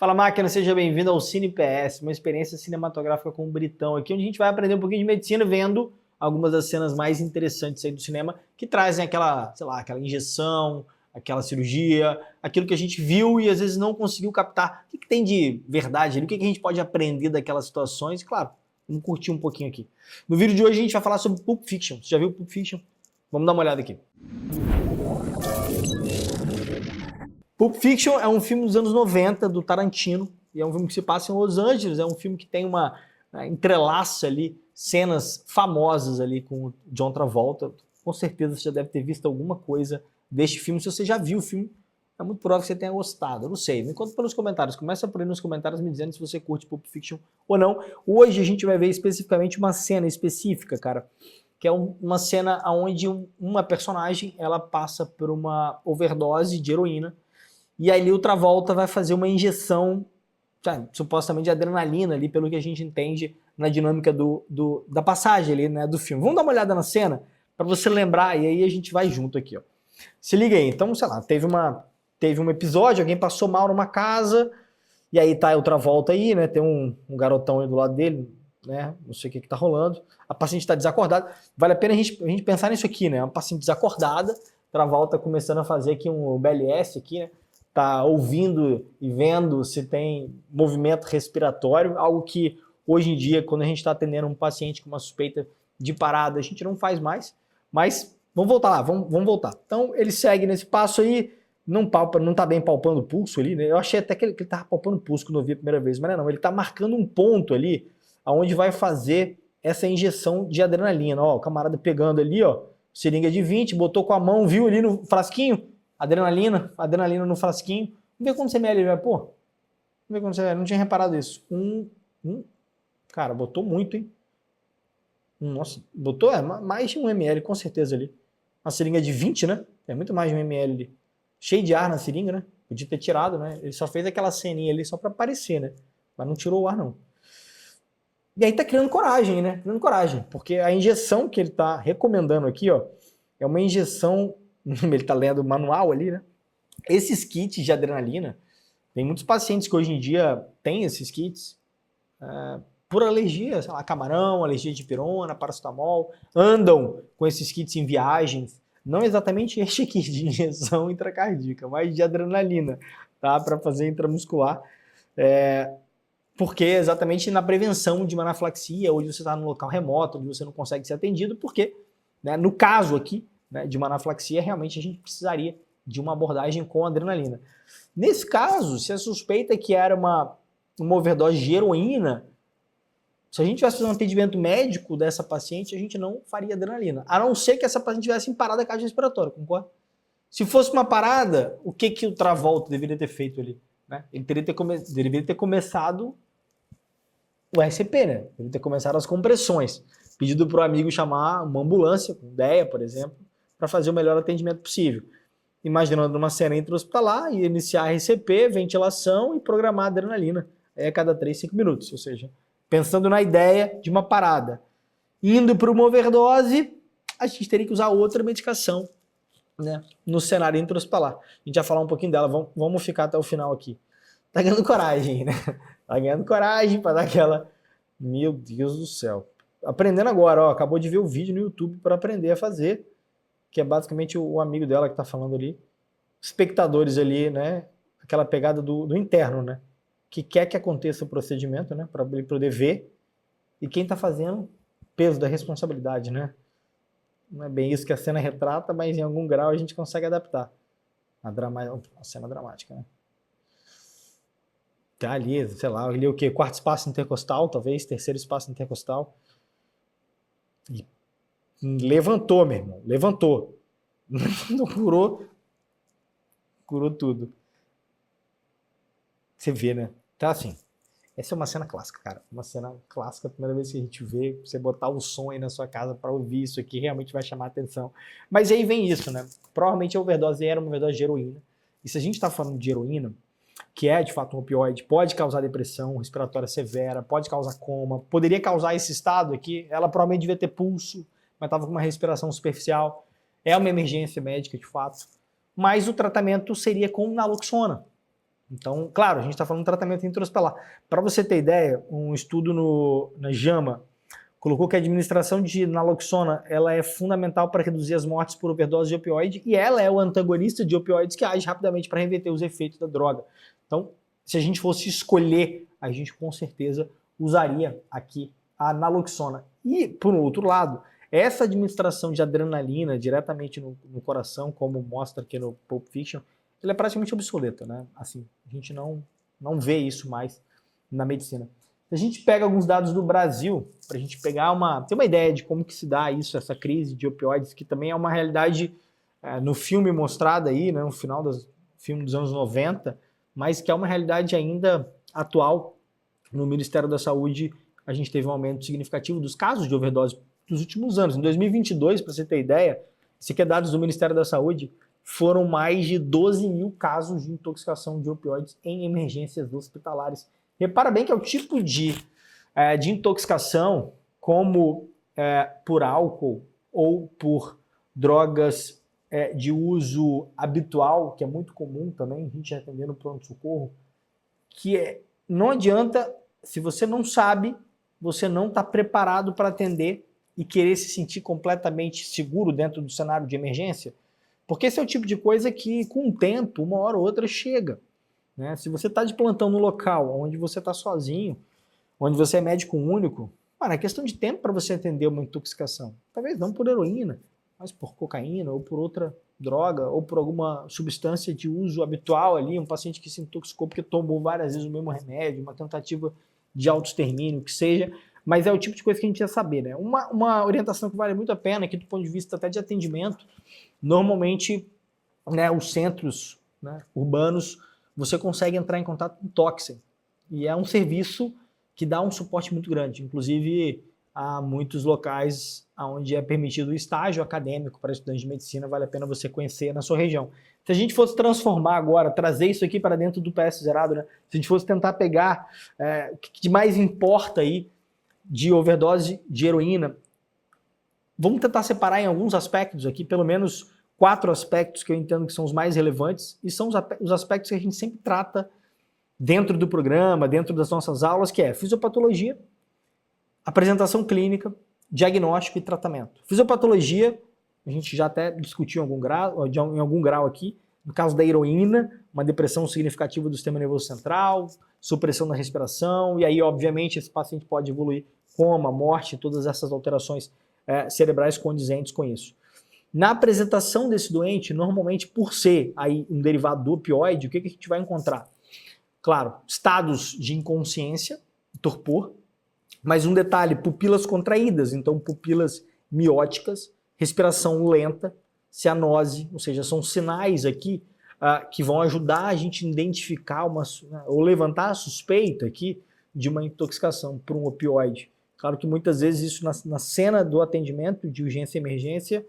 Fala máquina, seja bem-vindo ao Cine PS, uma experiência cinematográfica com o Britão aqui, onde a gente vai aprender um pouquinho de medicina vendo algumas das cenas mais interessantes aí do cinema que trazem aquela, sei lá, aquela injeção, aquela cirurgia, aquilo que a gente viu e às vezes não conseguiu captar. O que tem de verdade ali? O que a gente pode aprender daquelas situações? Claro, vamos curtir um pouquinho aqui. No vídeo de hoje a gente vai falar sobre Pulp Fiction. Você já viu Pulp Fiction? Vamos dar uma olhada aqui. Pulp Fiction é um filme dos anos 90, do Tarantino, e é um filme que se passa em Los Angeles, é um filme que tem uma entrelaça ali, cenas famosas ali com o John Travolta. Com certeza você já deve ter visto alguma coisa deste filme. Se você já viu o filme, é muito provável que você tenha gostado. Eu não sei, me conta pelos comentários. Começa por aí nos comentários me dizendo se você curte Pulp Fiction ou não. Hoje a gente vai ver especificamente uma cena específica, cara, que é uma cena onde uma personagem ela passa por uma overdose de heroína. E aí o Travolta vai fazer uma injeção, supostamente de adrenalina ali, pelo que a gente entende na dinâmica da passagem ali, né, do filme. Vamos dar uma olhada na cena para você lembrar e aí a gente vai junto aqui, ó. Se liga aí, então, sei lá, teve um episódio, alguém passou mal numa casa e aí tá o Travolta aí, né, tem um garotão aí do lado dele, né, não sei o que tá rolando, a paciente tá desacordada, vale a pena a gente pensar nisso aqui, né, uma paciente desacordada, Travolta começando a fazer aqui um BLS aqui, né, tá ouvindo e vendo se tem movimento respiratório, algo que hoje em dia, quando a gente está atendendo um paciente com uma suspeita de parada, a gente não faz mais, mas vamos voltar lá, vamos voltar. Então ele segue nesse passo aí, não tá bem palpando o pulso ali, né? Eu achei até que ele tava palpando o pulso quando eu vi a primeira vez, mas não, ele tá marcando um ponto ali, aonde vai fazer essa injeção de adrenalina. Ó, o camarada pegando ali, ó, seringa de 20, botou com a mão, viu ali no frasquinho, adrenalina no frasquinho. Vamos ver quantos ml ele vai pôr. Vamos ver quantos ml. Não tinha reparado isso. Cara, botou muito, hein? Nossa, botou mais de 1 ml, com certeza ali. Uma seringa de 20, né? É muito mais de 1 ml ali. Cheio de ar na seringa, né? Podia ter tirado, né? Ele só fez aquela ceninha ali só pra aparecer, né? Mas não tirou o ar, não. E aí tá criando coragem, né? Criando coragem. Porque a injeção que ele tá recomendando aqui, ó, é uma injeção... Ele tá lendo o manual ali, né? Esses kits de adrenalina, tem muitos pacientes que hoje em dia têm esses kits por alergia, sei lá, camarão, alergia de pirona, paracetamol, andam com esses kits em viagens, não exatamente este kit de injeção intracardíaca, mas de adrenalina, tá? Para fazer intramuscular, porque exatamente na prevenção de uma anafilaxia, onde você está num local remoto, onde você não consegue ser atendido, porque, né, no caso aqui, de uma anafilaxia, realmente a gente precisaria de uma abordagem com adrenalina. Nesse caso, se a suspeita é que era uma overdose de heroína, se a gente tivesse um atendimento médico dessa paciente, a gente não faria adrenalina, a não ser que essa paciente tivesse em parada cardiorrespiratória, concorda? Se fosse uma parada, o que o Travolta deveria ter feito ali? Né? Ele deveria ter começado o RCP, né? Deveria ter começado as compressões, pedido para o amigo chamar uma ambulância, com DEA, por exemplo, para fazer o melhor atendimento possível. Imaginando uma cena intra-hospitalar, e iniciar RCP, ventilação e programar a adrenalina a cada 3, 5 minutos. Ou seja, pensando na ideia de uma parada. Indo para uma overdose, a gente teria que usar outra medicação, né, no cenário intra-hospitalar. A gente vai falar um pouquinho dela, vamos ficar até o final aqui. Tá ganhando coragem, né? Tá ganhando coragem para dar aquela... Meu Deus do céu. Aprendendo agora, ó, acabou de ver o vídeo no YouTube para aprender a fazer, que é basicamente o amigo dela que tá falando ali, espectadores ali, né, aquela pegada do interno, né, que quer que aconteça o procedimento, né, para ele poder ver, e quem tá fazendo, peso da responsabilidade, né, não é bem isso que a cena retrata, mas em algum grau a gente consegue adaptar a cena dramática, né. Tá ali, sei lá, ali o quê? Quarto espaço intercostal, talvez, terceiro espaço intercostal, e levantou, meu irmão, levantou. Curou tudo. Você vê, né? Então, assim, essa é uma cena clássica, cara. Uma cena clássica, a primeira vez que a gente vê, você botar o som aí na sua casa para ouvir isso aqui, realmente vai chamar a atenção. Mas aí vem isso, né? Provavelmente a overdose era uma overdose de heroína. E se a gente tá falando de heroína, que é de fato um opioide, pode causar depressão respiratória severa, pode causar coma, poderia causar esse estado aqui, ela provavelmente devia ter pulso, mas estava com uma respiração superficial, é uma emergência médica de fato, mas o tratamento seria com naloxona, Então, claro, a gente está falando de tratamento intra-hospitalar. Para você ter ideia, um estudo na JAMA colocou que a administração de naloxona ela é fundamental para reduzir as mortes por overdose de opioide e ela é o antagonista de opioides que age rapidamente para reverter os efeitos da droga. Então, se a gente fosse escolher, a gente com certeza usaria aqui a naloxona. E, por outro lado, essa administração de adrenalina diretamente no coração, como mostra aqui no Pulp Fiction, ela é praticamente obsoleta, né? Assim, a gente não vê isso mais na medicina. Se a gente pega alguns dados do Brasil, para a gente ter uma ideia de como que se dá isso, essa crise de opioides, que também é uma realidade no filme mostrada aí, né, no final do filme dos anos 90, mas que é uma realidade ainda atual. No Ministério da Saúde, a gente teve um aumento significativo dos casos de overdose dos últimos anos. Em 2022, para você ter ideia, isso aqui é dados do Ministério da Saúde, foram mais de 12 mil casos de intoxicação de opioides em emergências hospitalares. Repara bem que é o tipo de intoxicação, como por álcool ou por drogas de uso habitual, que é muito comum também, a gente atendendo no pronto-socorro, que não adianta, se você não sabe, você não está preparado para atender e querer se sentir completamente seguro dentro do cenário de emergência, porque esse é o tipo de coisa que, com o tempo, uma hora ou outra chega. Né? Se você está de plantão no local onde você está sozinho, onde você é médico único, é questão de tempo para você atender uma intoxicação. Talvez não por heroína, mas por cocaína ou por outra droga ou por alguma substância de uso habitual ali, um paciente que se intoxicou porque tomou várias vezes o mesmo remédio, uma tentativa de autoextermínio, que seja, mas é o tipo de coisa que a gente ia saber. Né? Uma orientação que vale muito a pena, aqui do ponto de vista até de atendimento, normalmente, né, os centros, né, urbanos, você consegue entrar em contato com o Toxem. E é um serviço que dá um suporte muito grande. Inclusive, há muitos locais onde é permitido o estágio acadêmico para estudantes de medicina, vale a pena você conhecer na sua região. Se a gente fosse transformar agora, trazer isso aqui para dentro do PS Zerado, né? Se a gente fosse tentar pegar o que mais importa aí de overdose de heroína, vamos tentar separar em alguns aspectos aqui, pelo menos 4 aspectos que eu entendo que são os mais relevantes e são os aspectos que a gente sempre trata dentro do programa, dentro das nossas aulas, que é fisiopatologia, apresentação clínica, diagnóstico e tratamento. Fisiopatologia, a gente já até discutiu em algum grau aqui, no caso da heroína, uma depressão significativa do sistema nervoso central, supressão da respiração, e aí, obviamente, esse paciente pode evoluir coma, morte, todas essas alterações cerebrais condizentes com isso. Na apresentação desse doente, normalmente, por ser aí um derivado do opioide, o que a gente vai encontrar? Claro, estados de inconsciência, torpor, mas um detalhe, pupilas contraídas, então pupilas mióticas, respiração lenta, cianose, ou seja, são sinais aqui que vão ajudar a gente a identificar ou levantar a suspeita aqui de uma intoxicação por um opioide. Claro que muitas vezes isso na cena do atendimento de urgência e emergência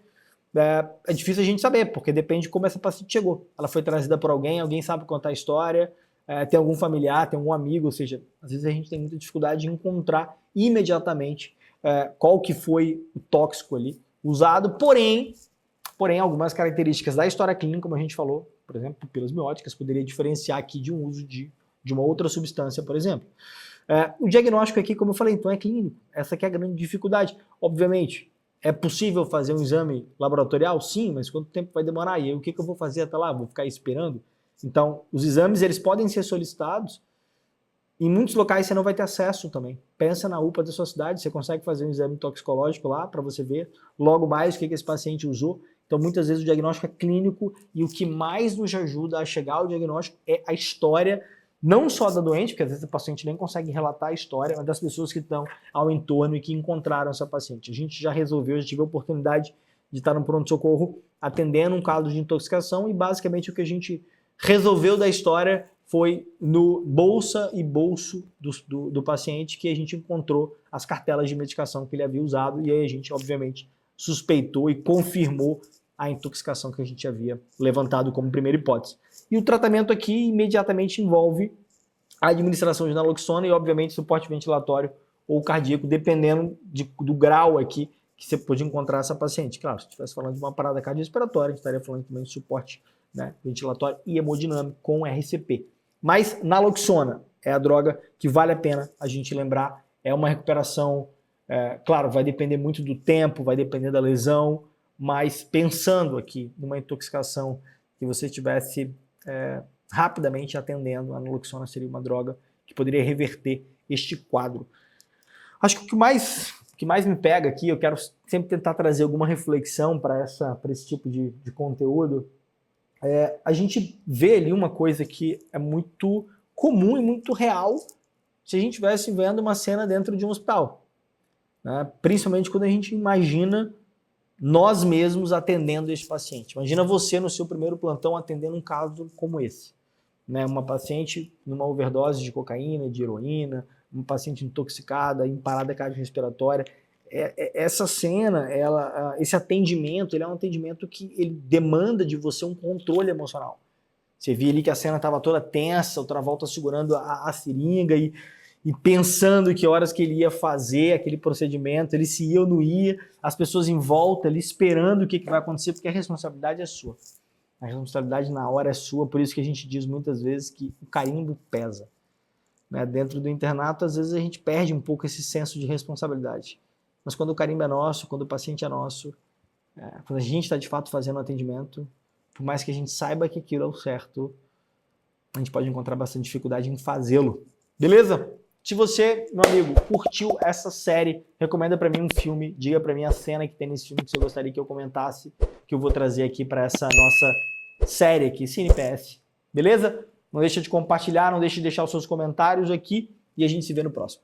é difícil a gente saber, porque depende de como essa paciente chegou. Ela foi trazida por alguém sabe contar a história, tem algum familiar, tem algum amigo, ou seja, às vezes a gente tem muita dificuldade de encontrar imediatamente qual que foi o tóxico ali usado, porém algumas características da história clínica, como a gente falou, por exemplo, pupilas mióticas, poderia diferenciar aqui de um uso de uma outra substância, por exemplo. O diagnóstico aqui, como eu falei, então é clínico. Essa aqui é a grande dificuldade. Obviamente, é possível fazer um exame laboratorial? Sim, mas quanto tempo vai demorar? E aí, o que eu vou fazer até lá? Vou ficar esperando? Então, os exames eles podem ser solicitados. Em muitos locais você não vai ter acesso também. Pensa na UPA da sua cidade, você consegue fazer um exame toxicológico lá para você ver logo mais o que esse paciente usou. Então, muitas vezes o diagnóstico é clínico e o que mais nos ajuda a chegar ao diagnóstico é a história, não só da doente, porque às vezes o paciente nem consegue relatar a história, mas das pessoas que estão ao entorno e que encontraram essa paciente. A gente já resolveu, já tive a oportunidade de estar no pronto-socorro atendendo um caso de intoxicação e basicamente o que a gente resolveu da história foi no bolsa e bolso do paciente que a gente encontrou as cartelas de medicação que ele havia usado e aí a gente, obviamente, suspeitou e confirmou a intoxicação que a gente havia levantado como primeira hipótese. E o tratamento aqui imediatamente envolve a administração de naloxona e, obviamente, suporte ventilatório ou cardíaco, dependendo do grau aqui que você pode encontrar essa paciente. Claro, se estivesse falando de uma parada cardiorrespiratória, a gente estaria falando também de suporte, né, ventilatório e hemodinâmico com RCP. Mas naloxona é a droga que vale a pena a gente lembrar. É uma recuperação, claro, vai depender muito do tempo, vai depender da lesão, mas pensando aqui numa intoxicação que você estivesse rapidamente atendendo, a naloxona seria uma droga que poderia reverter este quadro. Acho que o que mais me pega aqui, eu quero sempre tentar trazer alguma reflexão para esse tipo de conteúdo. A gente vê ali uma coisa que é muito comum e muito real se a gente estivesse vendo uma cena dentro de um hospital, né? Principalmente quando a gente imagina nós mesmos atendendo esse paciente. Imagina você no seu primeiro plantão atendendo um caso como esse, né? Uma paciente numa overdose de cocaína, de heroína, uma paciente intoxicada, em parada cardiorrespiratória. Essa cena, esse atendimento, ele é um atendimento que ele demanda de você um controle emocional. Você via ali que a cena estava toda tensa, o Travolta segurando a seringa e pensando que horas que ele ia fazer aquele procedimento, ele se ia ou não ia, as pessoas em volta ali esperando o que vai acontecer, porque a responsabilidade é sua. A responsabilidade na hora é sua, por isso que a gente diz muitas vezes que o carimbo pesa, né? Dentro do internato, às vezes a gente perde um pouco esse senso de responsabilidade. Mas quando o carimbo é nosso, quando o paciente é nosso, quando a gente está de fato fazendo o atendimento, por mais que a gente saiba que aquilo é o certo, a gente pode encontrar bastante dificuldade em fazê-lo. Beleza? Se você, meu amigo, curtiu essa série, recomenda para mim um filme, diga para mim a cena que tem nesse filme que você gostaria que eu comentasse, que eu vou trazer aqui para essa nossa série aqui, CinePS. Beleza? Não deixa de compartilhar, não deixe de deixar os seus comentários aqui e a gente se vê no próximo.